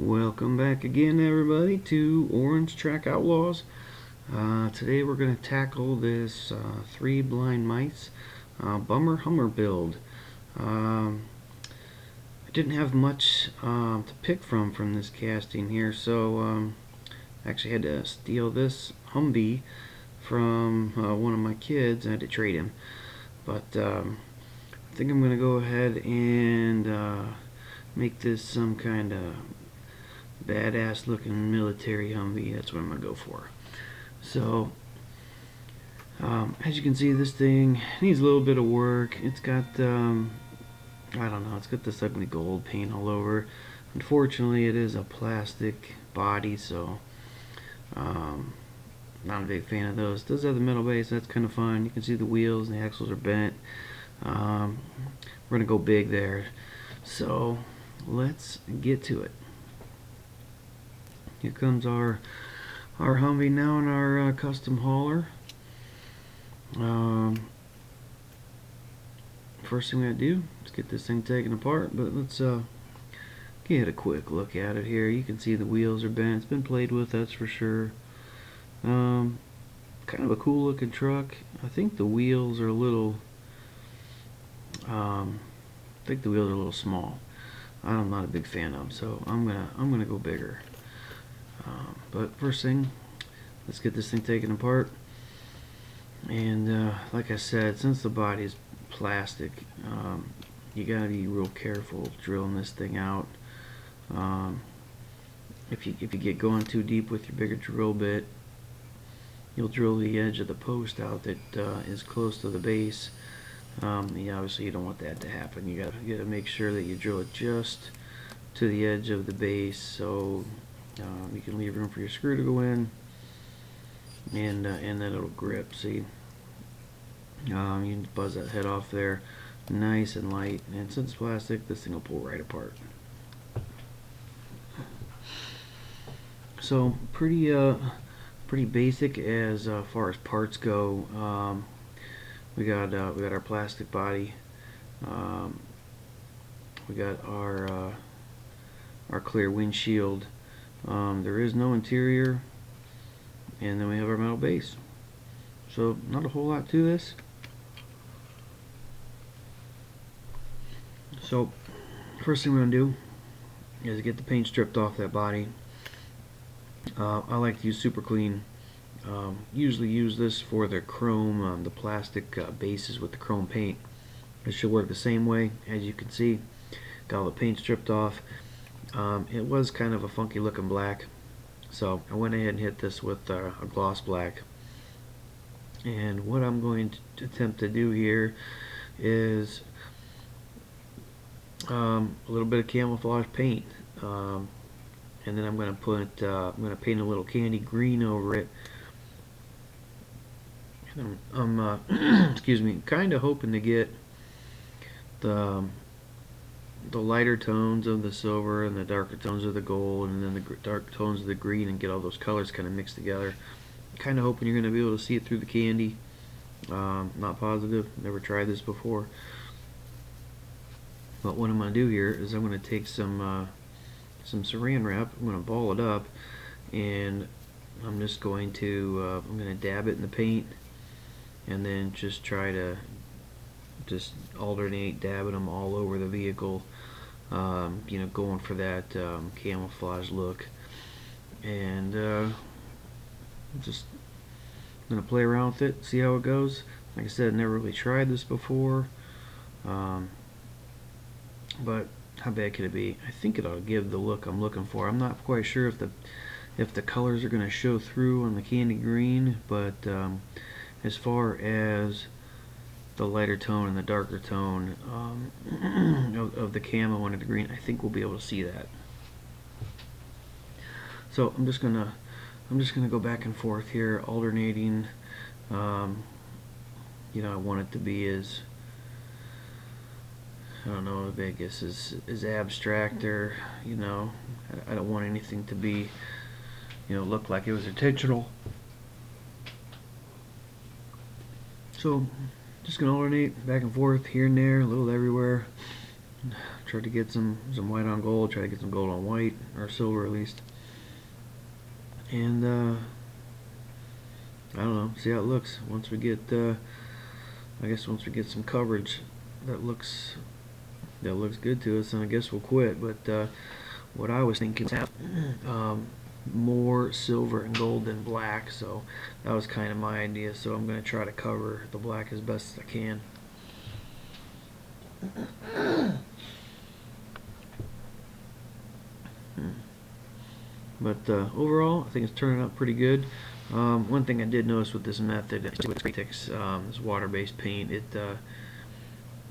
Welcome back again, everybody, to Orange Track Outlaws. Today we're going to tackle this three blind mice bummer hummer build. I didn't have much to pick from this casting here, so I actually had to steal this Humvee from one of my kids. I had to trade him, but I think I'm going to go ahead and make this some kind of badass looking military Humvee. That's what I'm gonna go for. So as you can see, this thing needs a little bit of work. It's got I don't know, it's got this ugly gold paint all over. Unfortunately, it is a plastic body, so not a big fan of those. It does have the metal base, that's kind of fun. You can see the wheels and the axles are bent. We're gonna go big there, so let's get to it. Here comes our Humvee now in our custom hauler. First thing we gotta do is get this thing taken apart, but let's get a quick look at it here. You can see the wheels are bent. It's been played with, that's for sure. Kind of a cool looking truck. I think the wheels are a little small. I'm not a big fan of them, so I'm gonna go bigger. But first thing, let's get this thing taken apart. And like I said, since the body is plastic, you gotta be real careful drilling this thing out. If you get going too deep with your bigger drill bit, you'll drill the edge of the post out that is close to the base. Obviously you don't want that to happen. You gotta make sure that you drill it just to the edge of the base, so you can leave room for your screw to go in, and then it'll grip. See, you can buzz that head off there, nice and light. And since it's plastic, this thing will pull right apart. So pretty basic as far as parts go. We got our plastic body. We got our clear windshield. There is no interior, and then we have our metal base. So not a whole lot to this. So first thing we're gonna do is get the paint stripped off that body. I like to use super clean. Usually use this for the chrome, the plastic bases with the chrome paint. It should work the same way. As you can see, got all the paint stripped off. It was kind of a funky looking black, so I went ahead and hit this with a gloss black. And what I'm going to attempt to do here is a little bit of camouflage paint, and then I'm going to paint a little candy green over it. And I'm excuse me, kind of hoping to get the lighter tones of the silver and the darker tones of the gold, and then the dark tones of the green, and get all those colors kind of mixed together. Kind of hoping you're going to be able to see it through the candy. Not positive, never tried this before. But what I'm going to do here is I'm going to take some saran wrap, I'm going to ball it up, and I'm just going to I'm going to dab it in the paint, and then just try to alternate dabbing them all over the vehicle, going for that camouflage look. And just gonna play around with it, see how it goes. Like I said, never really tried this before, but how bad could it be? I think it'll give the look I'm looking for. I'm not quite sure if the colors are gonna show through on the candy green, but as far as the lighter tone and the darker tone of the camo under the green, I think we'll be able to see that. So I'm just gonna go back and forth here, alternating. I want it to be as, I don't know, I guess is abstract, or I don't want anything to be look like it was intentional. So just gonna alternate back and forth here and there, a little everywhere. tried to get some white on gold, try to get some gold on white, or silver at least. And I don't know, see how it looks. Once we get, I guess once we get some coverage that looks good to us, then I guess we'll quit. But what I was thinking is more silver and gold than black, so that was kind of my idea. So I'm going to try to cover the black as best as I can. But overall, I think it's turning out pretty good. One thing I did notice with this method, with this water-based paint,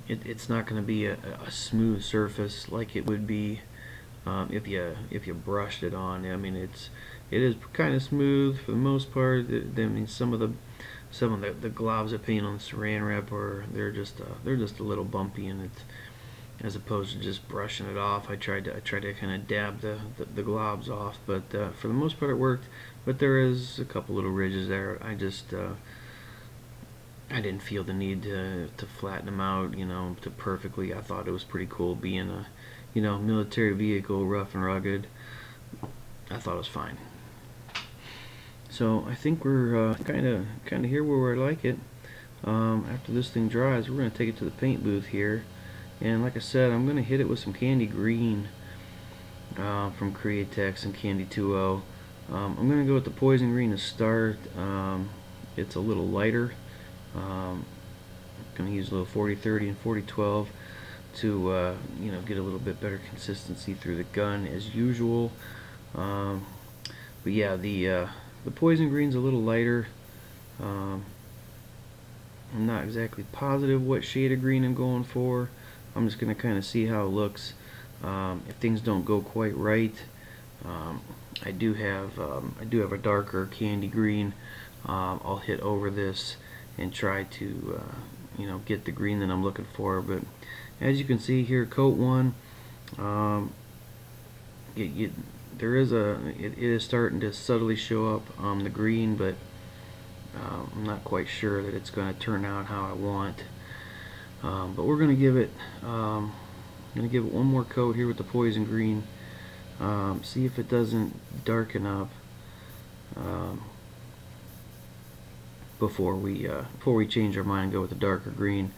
it's not going to be a smooth surface like it would be if you brushed it on. I mean, it is kind of smooth for the most part. I mean, some of the globs of paint on the Saran wrap they're just a little bumpy, and it's, as opposed to just brushing it off. I tried to kind of dab the globs off, but for the most part it worked. But there is a couple little ridges there. I just I didn't feel the need to flatten them out, to perfectly. I thought it was pretty cool being a military vehicle, rough and rugged. I thought it was fine. So I think we're kind of here where I like it. After this thing dries, we're going to take it to the paint booth here. And like I said, I'm going to hit it with some Candy Green from Createx and Candy 2.0. I'm going to go with the Poison Green to start. It's a little lighter. I'm going to use a little 40-30 and 40-12 to get a little bit better consistency through the gun as usual. But yeah, the Poison Green's a little lighter. I'm not exactly positive what shade of green I'm going for. I'm just going to kind of see how it looks. If things don't go quite right, I do have a darker Candy Green. I'll hit over this and try to get the green that I'm looking for. But as you can see here, coat one, it is starting to subtly show up the green, but I'm not quite sure that it's going to turn out how I want. But we're going to give it one more coat here with the Poison Green. See if it doesn't darken up before we change our mind and go with the darker green.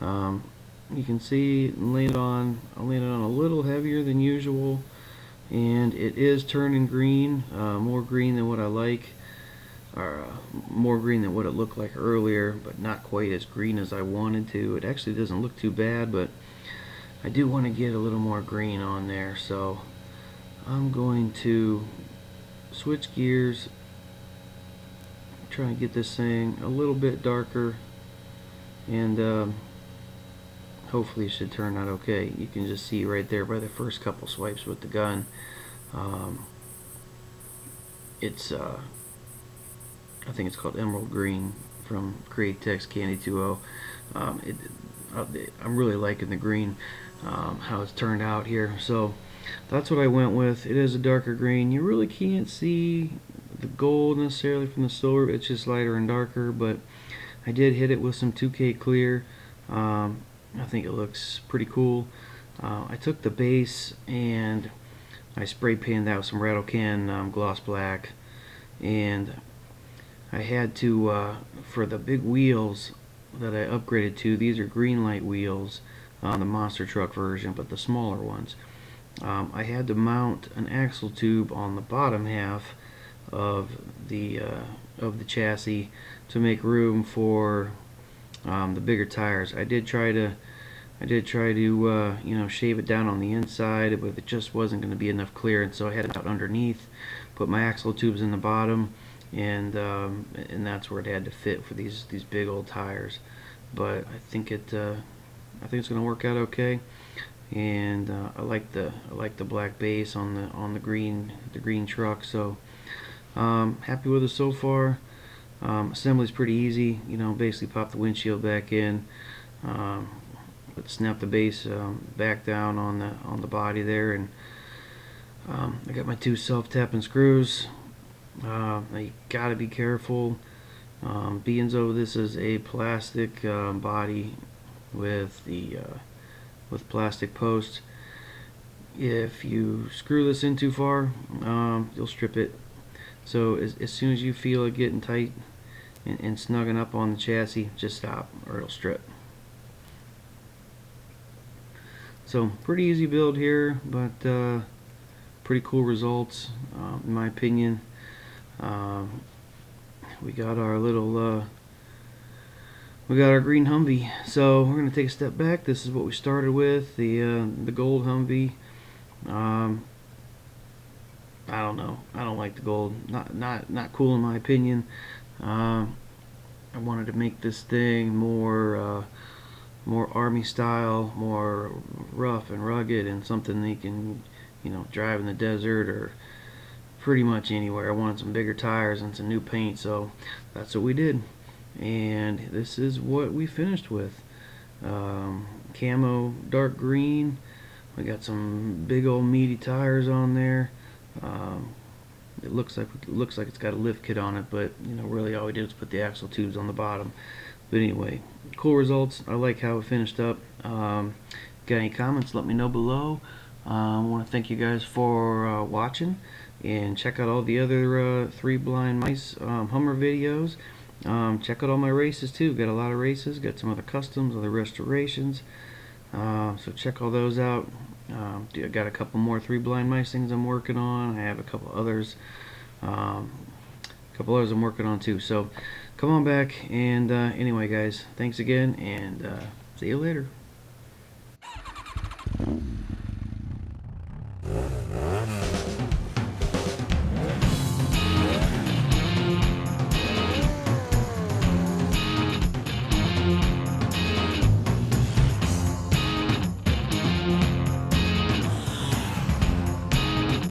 You can see I laid it on a little heavier than usual, and it is turning green, more green than what I like. More green than what it looked like earlier, but not quite as green as I wanted to. It actually doesn't look too bad, but I do want to get a little more green on there, so I'm going to switch gears, try and get this thing a little bit darker, and hopefully it should turn out okay. You can just see right there by the first couple swipes with the gun. It's I think it's called Emerald Green from Createx Candy 2.0. I'm really liking the green, how it's turned out here. So that's what I went with. It is a darker green. You really can't see the gold necessarily from the silver. It's just lighter and darker, but I did hit it with some 2K clear. I think it looks pretty cool. I took the base and I spray painted out some rattle can gloss black, and I had to, for the big wheels that I upgraded to, these are green light wheels on the monster truck version, but the smaller ones. I had to mount an axle tube on the bottom half of the chassis to make room for the bigger tires. I did try to shave it down on the inside, but it just wasn't going to be enough clearance, so I had it out underneath, put my axle tubes in the bottom, and that's where it had to fit for these big old tires. But I think it's going to work out okay, and I like the black base on the green truck. So happy with it so far. Assembly's pretty easy. Basically pop the windshield back in, snap the base back down on the body there, and I got my two self-tapping screws. You gotta be careful. Being though this is a plastic body with plastic posts, if you screw this in too far, you'll strip it. So as soon as you feel it getting tight and snugging up on the chassis, just stop or it'll strip. So pretty easy build here, but pretty cool results in my opinion. We got our little we got our green Humvee. So we're gonna take a step back. This is what we started with, the gold Humvee. I don't know. I don't like the gold. Not cool in my opinion. I wanted to make this thing more army style, more rough and rugged, and something that you can, drive in the desert or pretty much anywhere. I wanted some bigger tires and some new paint, so that's what we did. And this is what we finished with. Camo dark green. We got some big old meaty tires on there. It looks like it's got a lift kit on it, but really all we did was put the axle tubes on the bottom. But anyway, cool results. I like how it finished up. Got any comments? Let me know below. I want to thank you guys for watching, and check out all the other Three Blind Mice Hummer videos. Check out all my races too. Got a lot of races. Got some other customs, other restorations. So check all those out. I got a couple more Three Blind Mice things I'm working on. I have a couple others. I'm working on too. So come on back. And anyway, guys, thanks again, and see you later.